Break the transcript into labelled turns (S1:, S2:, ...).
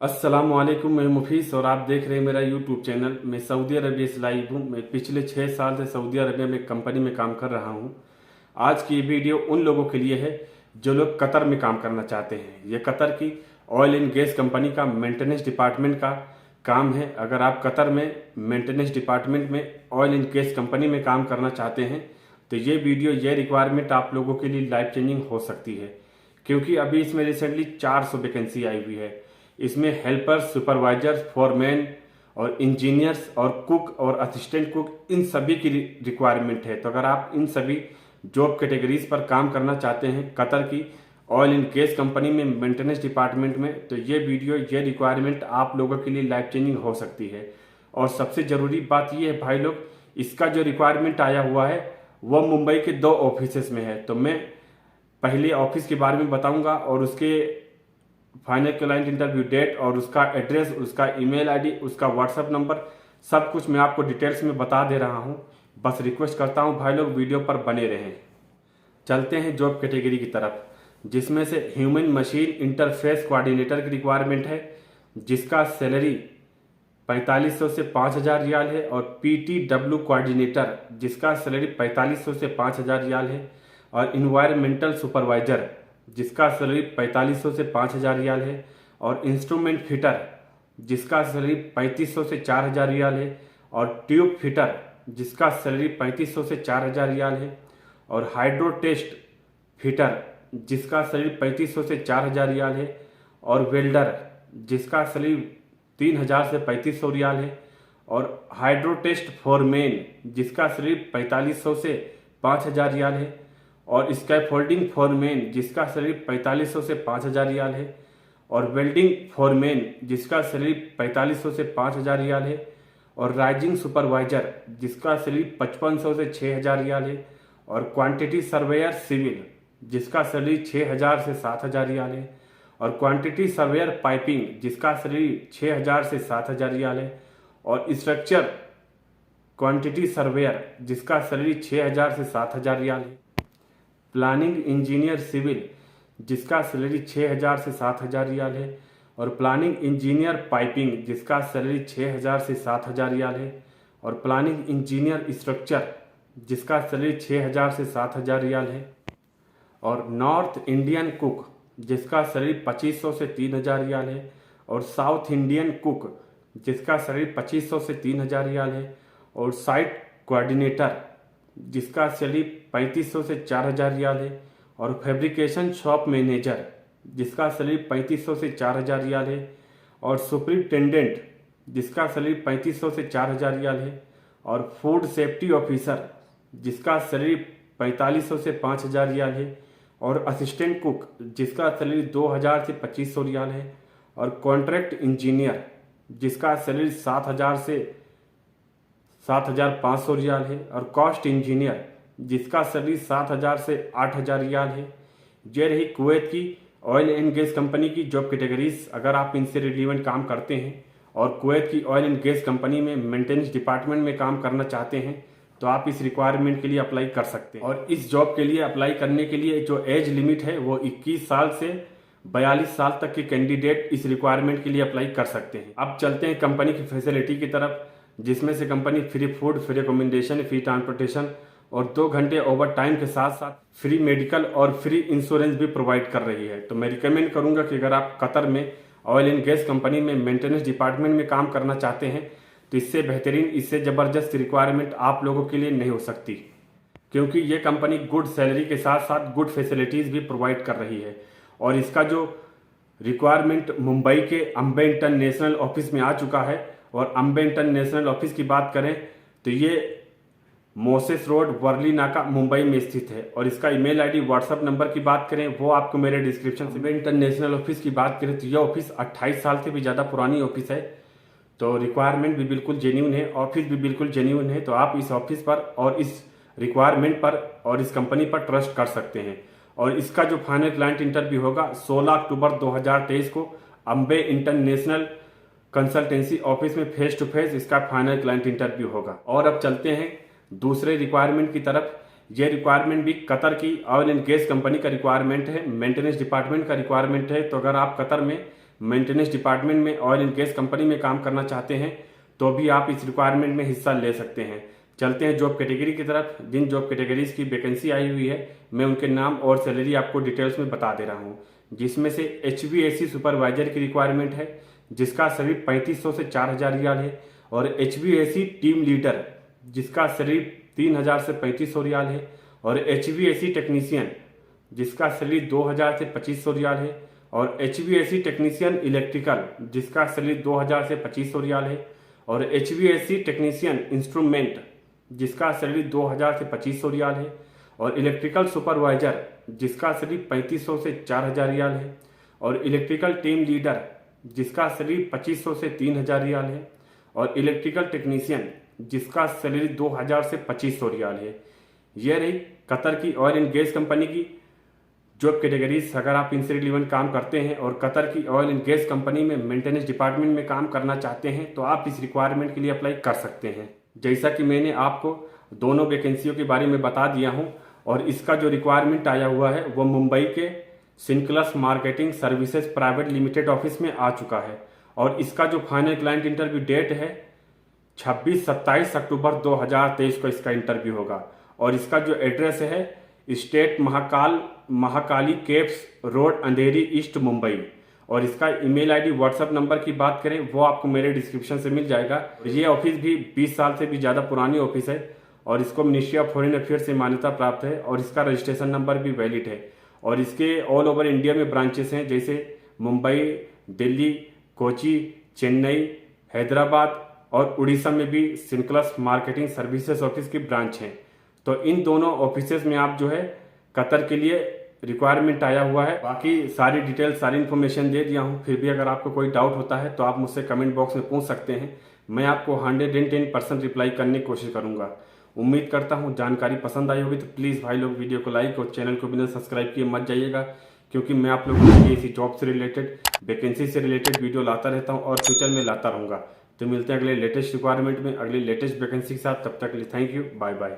S1: अस्सलामुअलैकुम, मैं मुफीस और आप देख रहे हैं मेरा यूट्यूब चैनल। मैं सऊदी अरबिया से लाइव हूँ। मैं पिछले 6 साल से सऊदी अरबिया में कंपनी में काम कर रहा हूँ। आज की ये वीडियो उन लोगों के लिए है जो लोग कतर में काम करना चाहते हैं। ये कतर की ऑयल एंड गैस कंपनी का मेंटेनेंस डिपार्टमेंट का काम है। अगर आप कतर में मेंटेनेंस डिपार्टमेंट में ऑयल एंड गैस कंपनी में काम करना चाहते हैं तो ये वीडियो, ये रिक्वायरमेंट आप लोगों के लिए लाइफ चेंजिंग हो सकती है, क्योंकि अभी इसमें रिसेंटली 400 वैकेंसी आई हुई है। इसमें हेल्पर्स, सुपरवाइजर्स, फोरमैन और इंजीनियर्स और कुक और असिस्टेंट कुक, इन सभी की रिक्वायरमेंट है। तो अगर आप इन सभी जॉब कैटेगरीज पर काम करना चाहते हैं कतर की ऑयल एंड गैस कंपनी में मेंटेनेंस डिपार्टमेंट में, तो ये वीडियो, ये रिक्वायरमेंट आप लोगों के लिए लाइफ चेंजिंग हो सकती है। और सबसे ज़रूरी बात यह है भाई लोग, इसका जो रिक्वायरमेंट आया हुआ है वह मुंबई के 2 ऑफिसेस में है। तो मैं पहले ऑफिस के बारे में बताऊंगा और उसके फाइनल क्लाइंट इंटरव्यू डेट और उसका एड्रेस, उसका ईमेल आईडी, उसका व्हाट्सएप नंबर, सब कुछ मैं आपको डिटेल्स में बता दे रहा हूं। बस रिक्वेस्ट करता हूं भाई लोग वीडियो पर बने रहें। चलते हैं जॉब कैटेगरी की तरफ, जिसमें से ह्यूमन मशीन इंटरफेस कोऑर्डिनेटर की रिक्वायरमेंट है, जिसका सैलरी 4500 से 5000 रियाल है। और PTW कोऑर्डिनेटर, जिसका सैलरी 4500 से 5000 रियाल है। और इन्वायरमेंटल सुपरवाइजर, जिसका सैलरी 4500 से 5000 रियाल है। और इंस्ट्रूमेंट फिटर, जिसका सैलरी 3500 से 4000 रियाल है। और ट्यूब फिटर, जिसका सैलरी 3500 से 4000 रियाल है। और हाइड्रो टेस्ट फिटर, जिसका सैलरी 3500 से 4000 रियाल है। और वेल्डर, जिसका सैलरी 3000 से 3500 रियाल है। और हाइड्रो टेस्ट फोरमैन, जिसका सैलरी 4500 से 5000 रियाल है। और स्कैफोल्डिंग फोरमैन, जिसका सैलरी 4500 से 5000 रियाल है। और वेल्डिंग फोरमैन, जिसका सैलरी 4500 से 5000 रियाल है। और राइजिंग सुपरवाइजर, जिसका सैलरी 5500 से 6000 रियाल है। और क्वांटिटी सर्वेयर सिविल, जिसका सैलरी 6000 से 7000 रियाल है। और क्वांटिटी सर्वेयर पाइपिंग, जिसका सैलरी 6000 से 7000 रियाल है। और स्ट्रक्चर क्वांटिटी सर्वेयर, जिसका सैलरी 6000 से 7000 रियाल है। प्लानिंग इंजीनियर सिविल, जिसका सैलरी 6000 से 7000 रियाल है। और प्लानिंग इंजीनियर पाइपिंग, जिसका सैलरी 6000 से 7000 रियाल है। और प्लानिंग इंजीनियर स्ट्रक्चर, जिसका सैलरी 6000 से 7000 रियाल है। और नॉर्थ इंडियन कुक, जिसका सैलरी 2500 से 3000 रियाल है। और साउथ इंडियन कुक, जिसका सैलरी 2500 से 3000 रियाल है। और साइट कोऑर्डिनेटर, जिसका सैलरी 3500 से 4000 रियाल है। और फैब्रिकेशन शॉप मैनेजर, जिसका सैलरी 3500 से 4000 रियाल है। और सुपरिटेंडेंट, जिसका सैलरी 3500 से 4000 रियाल है। और फूड सेफ्टी ऑफिसर, जिसका सैलरी 4500 से 5000 रियाल है। और असिस्टेंट कुक, जिसका सैलरी 2000 से 2500 रियाल है। और कॉन्ट्रैक्ट इंजीनियर, जिसका सैलरी 7000 से 7500 रियाल है। और कॉस्ट इंजीनियर, जिसका सैलरी 7000 से 8000 रियाल है। ये रही कुवैत की ऑयल एंड गैस कंपनी की जॉब कैटेगरीज। अगर आप इनसे रिलेवेंट काम करते हैं और कुवैत की ऑयल एंड गैस कंपनी में मेंटेनेंस डिपार्टमेंट में काम करना चाहते हैं तो आप इस रिक्वायरमेंट के लिए अप्लाई कर सकते हैं। और इस जॉब के लिए अप्लाई करने के लिए जो एज लिमिट है वो 21 साल से 42 साल तक के कैंडिडेट इस रिक्वायरमेंट के लिए अप्लाई कर सकते हैं। अब चलते हैं कंपनी की फैसिलिटी की तरफ, जिसमें से company free food, free accommodation, free transportation और 2 घंटे ओवर टाइम के साथ साथ फ्री मेडिकल और फ्री इंश्योरेंस भी प्रोवाइड कर रही है। तो मैं रिकमेंड करूंगा कि अगर आप कतर में ऑयल एंड गैस कंपनी में मेंटेनेंस डिपार्टमेंट में काम करना चाहते हैं तो इससे बेहतरीन, इससे ज़बरदस्त रिक्वायरमेंट आप लोगों के लिए नहीं हो सकती, क्योंकि ये कंपनी गुड सैलरी के साथ साथ गुड फैसिलिटीज़ भी प्रोवाइड कर रही है। और इसका जो रिक्वायरमेंट मुंबई के अम्बे इंटरनेशनल ऑफिस में आ चुका है। और अम्बे इंटरनेशनल ऑफिस की बात करें तो ये मोसेस रोड, वर्ली नाका, मुंबई में स्थित है। और इसका ईमेल आईडी, व्हाट्सएप नंबर की बात करें वो आपको मेरे डिस्क्रिप्शन से। इंटरनेशनल ऑफिस की बात करें तो यह ऑफिस 28 साल से भी ज़्यादा पुरानी ऑफिस है। तो रिक्वायरमेंट भी बिल्कुल जेन्यून है, ऑफिस भी बिल्कुल जेन्यून है। तो आप इस ऑफिस पर और इस रिक्वायरमेंट पर और इस कंपनी पर ट्रस्ट कर सकते हैं। और इसका जो फाइनल क्लाइंट इंटरव्यू होगा 16 अक्टूबर 2023 को अम्बे इंटरनेशनल कंसल्टेंसी ऑफिस में फेस टू फेस इसका फाइनल क्लाइंट इंटरव्यू होगा। और अब चलते हैं दूसरे रिक्वायरमेंट की तरफ। ये रिक्वायरमेंट भी कतर की ऑयल एंड गैस कंपनी का रिक्वायरमेंट है, मेंटेनेंस डिपार्टमेंट का रिक्वायरमेंट है। तो अगर आप कतर में मेंटेनेंस डिपार्टमेंट में ऑयल एंड गैस कंपनी में काम करना चाहते हैं तो भी आप इस रिक्वायरमेंट में हिस्सा ले सकते हैं। चलते हैं जॉब कैटेगरी की तरफ। जिन जॉब कैटेगरीज की वैकेंसी आई हुई है मैं उनके नाम और सैलरी आपको डिटेल्स में बता दे रहा हूँ। जिसमें से HVAC सुपरवाइजर की रिक्वायरमेंट है जिसका सैलरी 3500 से 4000 रियाल है, और HVAC टीम लीडर जिसका सैलरी 3000 से 3500 रियाल है, और HVAC टेक्नीशियन जिसका सैलरी 2000 से 2500 रियाल है, और HVAC टेक्नीशियन इलेक्ट्रिकल जिसका सैलरी 2000 से 2500 रियाल है, और HVAC टेक्नीशियन इंस्ट्रूमेंट जिसका सैलरी 2000 से 2500 रियाल है, और इलेक्ट्रिकल सुपरवाइजर जिसका सैलरी 3500 से 4000 रियाल है, और इलेक्ट्रिकल टीम लीडर जिसका सैलरी 2500 से 3000 रियाल है, और इलेक्ट्रिकल टेक्नीशियन जिसका सैलरी 2000 से 2500 रियाल है। यह रही कतर की ऑयल एंड गैस कंपनी की जॉब कैटेगरीज। अगर आप इनसे रिलेवेंट काम करते हैं और कतर की ऑयल एंड गैस कंपनी में मेंटेनेंस डिपार्टमेंट में काम करना चाहते हैं तो आप इस रिक्वायरमेंट के लिए अप्लाई कर सकते हैं। जैसा कि मैंने आपको दोनों वैकेंसियों के बारे में बता दिया हूं, और इसका जो रिक्वायरमेंट आया हुआ है वो मुंबई के सिंक्लस marketing services private limited office में आ चुका है, और इसका जो फाइनल क्लाइंट इंटरव्यू डेट है 27 अक्टूबर 2023 को इसका इंटरव्यू होगा। और इसका जो एड्रेस है स्टेट महाकाली केप्स रोड अंधेरी ईस्ट मुंबई, और इसका ईमेल आईडी व्हाट्सएप नंबर की बात करें वो आपको मेरे डिस्क्रिप्शन से मिल जाएगा। ये ऑफिस भी 20 साल से भी ज़्यादा पुरानी ऑफिस है, और इसको मिनिस्ट्री ऑफ फॉरेन अफेयर से मान्यता प्राप्त है, और इसका रजिस्ट्रेशन नंबर भी वैलिड है। और इसके ऑल ओवर इंडिया में ब्रांचेस हैं जैसे मुंबई, दिल्ली, कोची, चेन्नई, हैदराबाद और उड़ीसा में भी सिंक्लस मार्केटिंग सर्विसेज ऑफिस की ब्रांच हैं। तो इन दोनों ऑफिसेज में आप जो है कतर के लिए रिक्वायरमेंट आया हुआ है। बाकी सारी डिटेल सारी इन्फॉर्मेशन दे दिया हूँ। फिर भी अगर आपको कोई डाउट होता है तो आप मुझसे कमेंट बॉक्स में पूछ सकते हैं। मैं आपको 110% रिप्लाई करने की कोशिश करूँगा। उम्मीद करता हूँ जानकारी पसंद आई होगी। तो प्लीज़ भाई लोग वीडियो को लाइक और चैनल को बिना सब्सक्राइब किए मत जाइएगा, क्योंकि मैं आप लोगों के लिए इसी जॉब से रिलेटेड वैकेंसी से रिलेटेड वीडियो लाता रहता हूँ और फ्यूचर में लाता रहूँगा। तो मिलते हैं अगले लेटेस्ट रिक्वायरमेंट में, अगले लेटेस्ट वैकेंसी के साथ। तब तक के लिए थैंक यू, बाय बाय।